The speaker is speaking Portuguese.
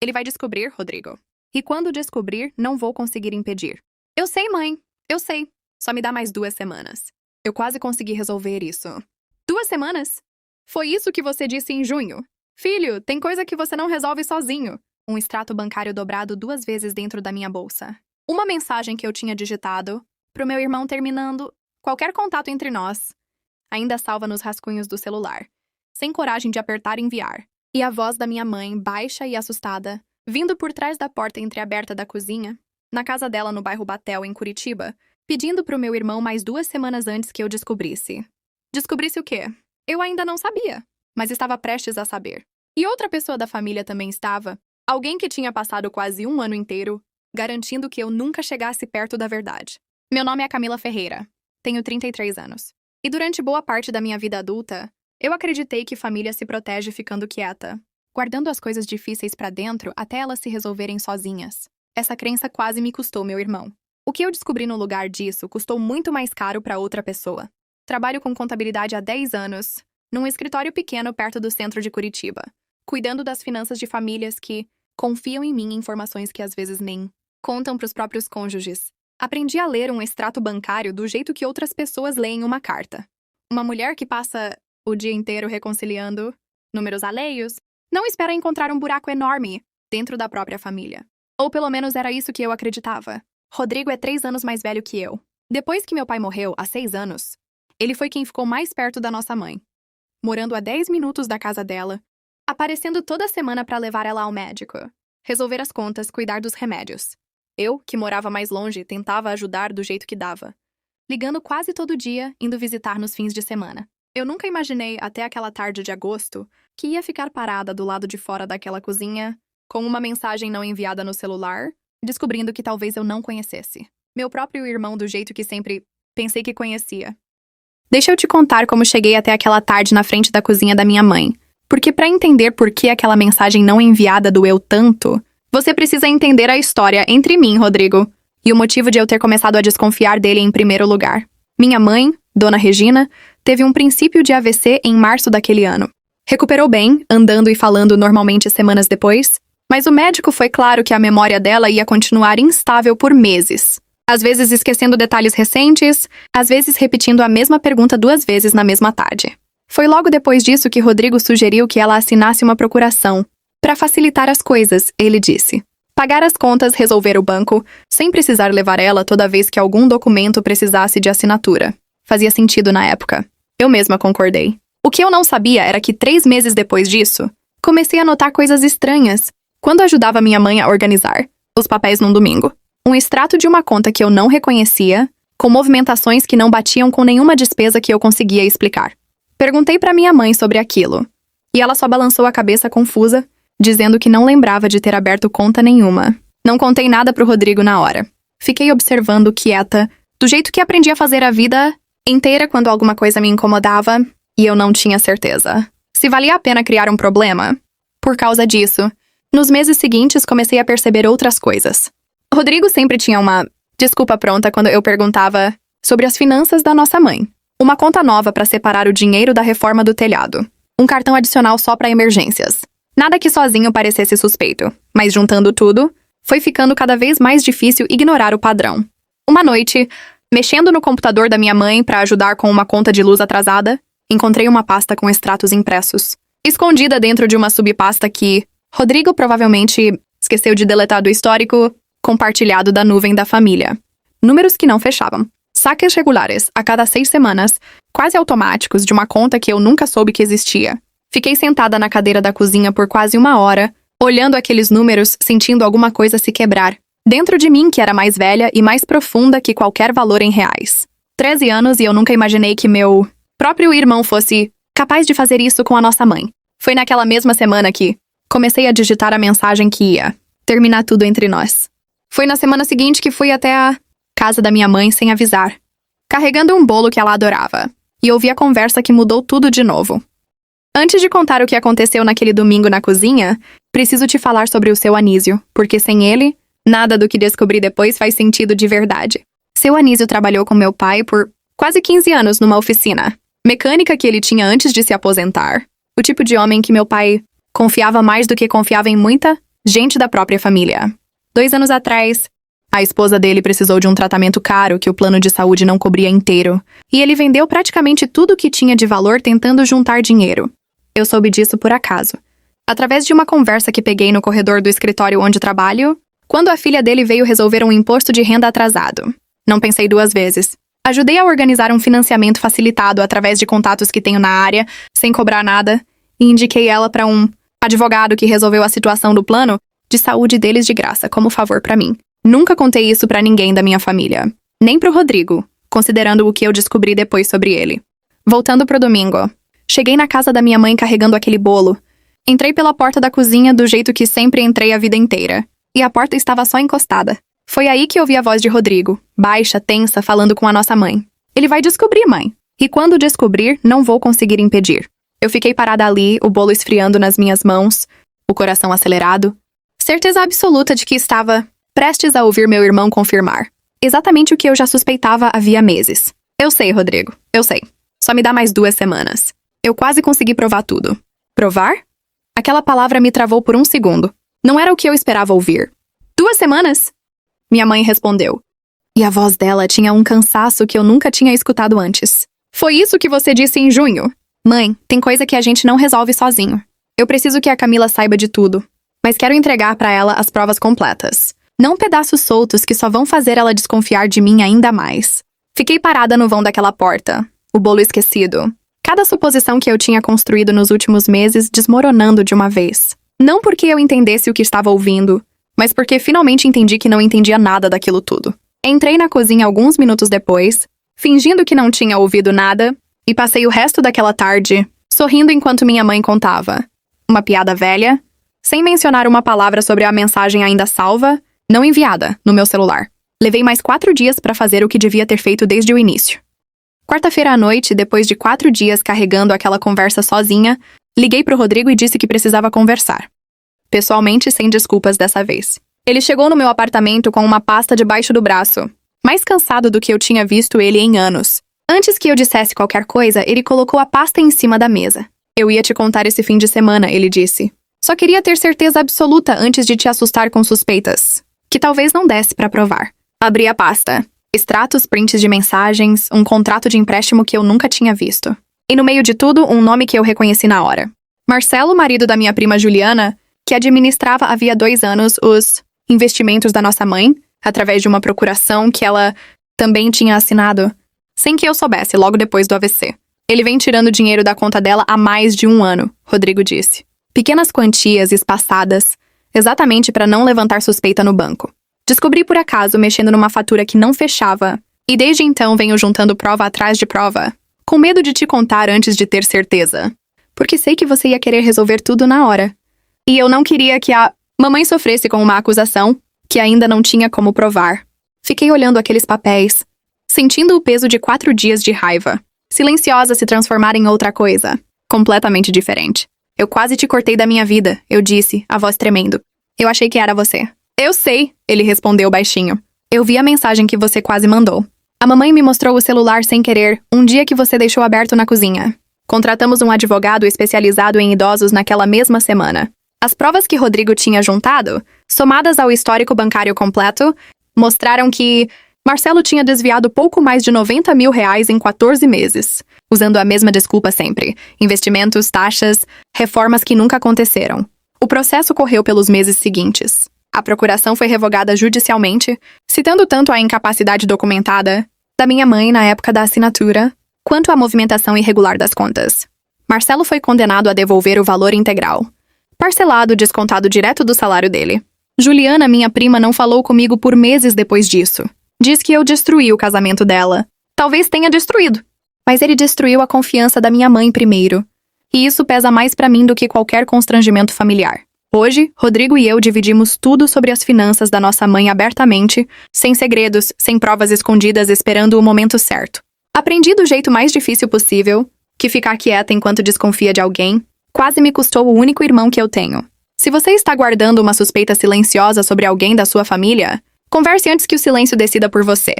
Ele vai descobrir, Rodrigo. E quando descobrir, não vou conseguir impedir. Eu sei, mãe. Eu sei. Só me dá mais 2 semanas. Eu quase consegui resolver isso. 2 semanas? Foi isso que você disse em junho. Filho, tem coisa que você não resolve sozinho. Um extrato bancário dobrado 2 vezes dentro da minha bolsa. Uma mensagem que eu tinha digitado, pro meu irmão terminando, qualquer contato entre nós. Ainda salva nos rascunhos do celular. Sem coragem de apertar enviar. E a voz da minha mãe, baixa e assustada, vindo por trás da porta entreaberta da cozinha, na casa dela no bairro Batel, em Curitiba, pedindo pro meu irmão mais 2 semanas antes que eu descobrisse. Descobrisse o quê? Eu ainda não sabia, mas estava prestes a saber. E outra pessoa da família também estava, alguém que tinha passado quase 1 ano inteiro, garantindo que eu nunca chegasse perto da verdade. Meu nome é Camila Ferreira. Tenho 33 anos. E durante boa parte da minha vida adulta, eu acreditei que família se protege ficando quieta, guardando as coisas difíceis pra dentro até elas se resolverem sozinhas. Essa crença quase me custou meu irmão. O que eu descobri no lugar disso custou muito mais caro pra outra pessoa. Trabalho com contabilidade há 10 anos, num escritório pequeno perto do centro de Curitiba, cuidando das finanças de famílias que confiam em mim informações que às vezes nem contam pros próprios cônjuges. Aprendi a ler um extrato bancário do jeito que outras pessoas leem uma carta. Uma mulher que passa o dia inteiro reconciliando números alheios não espera encontrar um buraco enorme dentro da própria família. Ou pelo menos era isso que eu acreditava. Rodrigo é 3 anos mais velho que eu. Depois que meu pai morreu, há 6 anos, ele foi quem ficou mais perto da nossa mãe, morando a 10 minutos da casa dela, aparecendo toda semana para levar ela ao médico, resolver as contas, cuidar dos remédios. Eu, que morava mais longe, tentava ajudar do jeito que dava, ligando quase todo dia, indo visitar nos fins de semana. Eu nunca imaginei, até aquela tarde de agosto, que ia ficar parada do lado de fora daquela cozinha, com uma mensagem não enviada no celular, descobrindo que talvez eu não conhecesse. Meu próprio irmão do jeito que sempre pensei que conhecia. Deixa eu te contar como cheguei até aquela tarde na frente da cozinha da minha mãe, porque para entender por que aquela mensagem não enviada doeu tanto, você precisa entender a história entre mim, Rodrigo, e o motivo de eu ter começado a desconfiar dele em primeiro lugar. Minha mãe, Dona Regina, teve um princípio de AVC em março daquele ano. Recuperou bem, andando e falando normalmente semanas depois, mas o médico foi claro que a memória dela ia continuar instável por meses. Às vezes esquecendo detalhes recentes, às vezes repetindo a mesma pergunta 2 vezes na mesma tarde. Foi logo depois disso que Rodrigo sugeriu que ela assinasse uma procuração. Para facilitar as coisas, ele disse. Pagar as contas, resolver o banco, sem precisar levar ela toda vez que algum documento precisasse de assinatura. Fazia sentido na época. Eu mesma concordei. O que eu não sabia era que 3 meses depois disso, comecei a notar coisas estranhas, quando ajudava minha mãe a organizar os papéis num domingo. Um extrato de uma conta que eu não reconhecia, com movimentações que não batiam com nenhuma despesa que eu conseguia explicar. Perguntei para minha mãe sobre aquilo, e ela só balançou a cabeça confusa, dizendo que não lembrava de ter aberto conta nenhuma. Não contei nada pro Rodrigo na hora. Fiquei observando quieta, do jeito que aprendi a fazer a vida inteira quando alguma coisa me incomodava, e eu não tinha certeza se valia a pena criar um problema. Por causa disso, nos meses seguintes comecei a perceber outras coisas. Rodrigo sempre tinha uma desculpa pronta quando eu perguntava sobre as finanças da nossa mãe. Uma conta nova para separar o dinheiro da reforma do telhado. Um cartão adicional só para emergências. Nada que sozinho parecesse suspeito, mas juntando tudo, foi ficando cada vez mais difícil ignorar o padrão. Uma noite, mexendo no computador da minha mãe para ajudar com uma conta de luz atrasada, encontrei uma pasta com extratos impressos, escondida dentro de uma subpasta que Rodrigo provavelmente esqueceu de deletar do histórico compartilhado da nuvem da família. Números que não fechavam. Saques regulares, a cada 6 semanas, quase automáticos de uma conta que eu nunca soube que existia. Fiquei sentada na cadeira da cozinha por quase 1 hora, olhando aqueles números, sentindo alguma coisa se quebrar. Dentro de mim, que era mais velha e mais profunda que qualquer valor em reais. 13 anos e eu nunca imaginei que meu próprio irmão fosse capaz de fazer isso com a nossa mãe. Foi naquela mesma semana que comecei a digitar a mensagem que ia terminar tudo entre nós. Foi na semana seguinte que fui até a casa da minha mãe sem avisar, carregando um bolo que ela adorava, e ouvi a conversa que mudou tudo de novo. Antes de contar o que aconteceu naquele domingo na cozinha, preciso te falar sobre o seu Anísio, porque sem ele, nada do que descobri depois faz sentido de verdade. Seu Anísio trabalhou com meu pai por quase 15 anos numa oficina, mecânica que ele tinha antes de se aposentar, o tipo de homem que meu pai confiava mais do que confiava em muita Gente da própria família. 2 anos atrás, a esposa dele precisou de um tratamento caro que o plano de saúde não cobria inteiro, e ele vendeu praticamente tudo o que tinha de valor tentando juntar dinheiro. Eu soube disso por acaso, através de uma conversa que peguei no corredor do escritório onde trabalho, quando a filha dele veio resolver um imposto de renda atrasado. Não pensei 2 vezes. Ajudei a organizar um financiamento facilitado através de contatos que tenho na área, sem cobrar nada, e indiquei ela para um advogado que resolveu a situação do plano de saúde deles de graça, como favor para mim. Nunca contei isso para ninguém da minha família, nem pro Rodrigo, considerando o que eu descobri depois sobre ele. Voltando pro domingo, cheguei na casa da minha mãe carregando aquele bolo. Entrei pela porta da cozinha do jeito que sempre entrei a vida inteira, e a porta estava só encostada. Foi aí que ouvi a voz de Rodrigo, baixa, tensa, falando com a nossa mãe. Ele vai descobrir, mãe. E quando descobrir, não vou conseguir impedir. Eu fiquei parada ali, o bolo esfriando nas minhas mãos, o coração acelerado. Certeza absoluta de que estava prestes a ouvir meu irmão confirmar. Exatamente o que eu já suspeitava havia meses. Eu sei, Rodrigo, eu sei. Só me dá mais 2 semanas. Eu quase consegui provar tudo. Provar? Aquela palavra me travou por 1 segundo. Não era o que eu esperava ouvir. 2 semanas? Minha mãe respondeu. E a voz dela tinha um cansaço que eu nunca tinha escutado antes. Foi isso que você disse em junho? Mãe, tem coisa que a gente não resolve sozinho. Eu preciso que a Camila saiba de tudo, mas quero entregar para ela as provas completas. Não pedaços soltos que só vão fazer ela desconfiar de mim ainda mais. Fiquei parada no vão daquela porta, o bolo esquecido. Cada suposição que eu tinha construído nos últimos meses desmoronando de uma vez. Não porque eu entendesse o que estava ouvindo, mas porque finalmente entendi que não entendia nada daquilo tudo. Entrei na cozinha alguns minutos depois, fingindo que não tinha ouvido nada, e passei o resto daquela tarde sorrindo enquanto minha mãe contava. Uma piada velha, sem mencionar uma palavra sobre a mensagem ainda salva, não enviada, no meu celular. Levei mais 4 dias para fazer o que devia ter feito desde o início. Quarta-feira à noite, depois de 4 dias carregando aquela conversa sozinha, liguei pro Rodrigo e disse que precisava conversar. Pessoalmente, sem desculpas dessa vez. Ele chegou no meu apartamento com uma pasta debaixo do braço, mais cansado do que eu tinha visto ele em anos. Antes que eu dissesse qualquer coisa, ele colocou a pasta em cima da mesa. Eu ia te contar esse fim de semana, ele disse. Só queria ter certeza absoluta antes de te assustar com suspeitas, que talvez não desse pra provar. Abri a pasta. Extratos, prints de mensagens, um contrato de empréstimo que eu nunca tinha visto. E no meio de tudo, um nome que eu reconheci na hora. Marcelo, marido da minha prima Juliana, que administrava havia 2 anos os investimentos da nossa mãe, através de uma procuração que ela também tinha assinado, sem que eu soubesse, logo depois do AVC. Ele vem tirando dinheiro da conta dela há mais de 1 ano, Rodrigo disse. Pequenas quantias espaçadas, exatamente para não levantar suspeita no banco. Descobri por acaso mexendo numa fatura que não fechava, e desde então venho juntando prova atrás de prova, com medo de te contar antes de ter certeza. Porque sei que você ia querer resolver tudo na hora. E eu não queria que a mamãe sofresse com uma acusação que ainda não tinha como provar. Fiquei olhando aqueles papéis, sentindo o peso de 4 dias de raiva, silenciosa se transformar em outra coisa, completamente diferente. Eu quase te cortei da minha vida, eu disse, a voz tremendo. Eu achei que era você. Eu sei, ele respondeu baixinho. Eu vi a mensagem que você quase mandou. A mamãe me mostrou o celular sem querer, um dia que você deixou aberto na cozinha. Contratamos um advogado especializado em idosos naquela mesma semana. As provas que Rodrigo tinha juntado, somadas ao histórico bancário completo, mostraram que Marcelo tinha desviado pouco mais de R$90 mil em 14 meses, usando a mesma desculpa sempre: investimentos, taxas, reformas que nunca aconteceram. O processo correu pelos meses seguintes. A procuração foi revogada judicialmente, citando tanto a incapacidade documentada da minha mãe na época da assinatura, quanto a movimentação irregular das contas. Marcelo foi condenado a devolver o valor integral, parcelado, descontado direto do salário dele. Juliana, minha prima, não falou comigo por meses depois disso. Diz que eu destruí o casamento dela. Talvez tenha destruído. Mas ele destruiu a confiança da minha mãe primeiro. E isso pesa mais pra mim do que qualquer constrangimento familiar. Hoje, Rodrigo e eu dividimos tudo sobre as finanças da nossa mãe abertamente, sem segredos, sem provas escondidas, esperando o momento certo. Aprendi do jeito mais difícil possível que ficar quieta enquanto desconfia de alguém quase me custou o único irmão que eu tenho. Se você está guardando uma suspeita silenciosa sobre alguém da sua família, converse antes que o silêncio decida por você.